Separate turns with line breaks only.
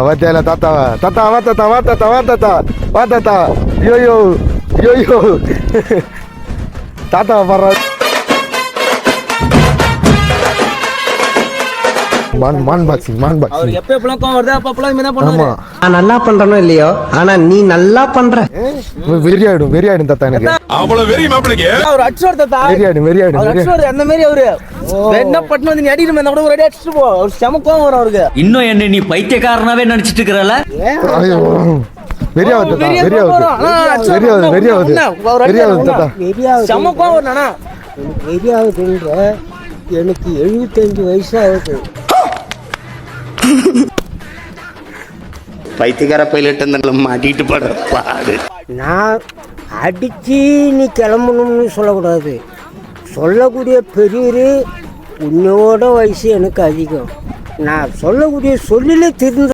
வாத்தியால தாத்தாவா தாத்தா வா தாத்தா வா தாத்தா வா தாத்தா வா தாத்தா ஐயோ ஐயோ தாத்தாவை பாடுற மான் பாக்ஸிங்
அவர் எப்ப எப்பலாம் கோவம் வருது அப்பலாம் என்ன பண்ணுவாரு?
நான் நல்லா பண்றனோ இல்லையோ ஆனா நீ நல்லா பண்ற.
வெறியாயிடும் தாத்தா எனக்கு
அவ்வளவு வெறி மாப்பிளைக்கு
அவர் அடிச்சோர் தாத்தா
வெறியாயிடும்
அவர் அடிச்சோர் அந்த மாதிரி அவரு என்ன பட்டு வந்து நீ அடிக்கிற மாதிரி கூட ஒரு அடி அடிச்சிட்டு போ. அவர் செம கோவம் வரும் அவருக்கு.
இன்னும் என்ன நீ பைத்தியக்காரனாவே நினைச்சிட்டு இருக்கறல?
வெறியாவது தாத்தா
செம கோவம் வரும். நானா
வெறியாவதுன்ற எனக்கு 75 வயசு ஆகுது.
பைத்தியக்கார பைலட் மாட்டிட்டு படுற பாடு.
நான் அடித்து நீ கிளம்பணும்னு சொல்லக்கூடாது. சொல்லக்கூடிய பெரியவர் உன்னோட வயசு எனக்கு அதிகம். நான் சொல்லக்கூடிய சொல்லிலே திருந்து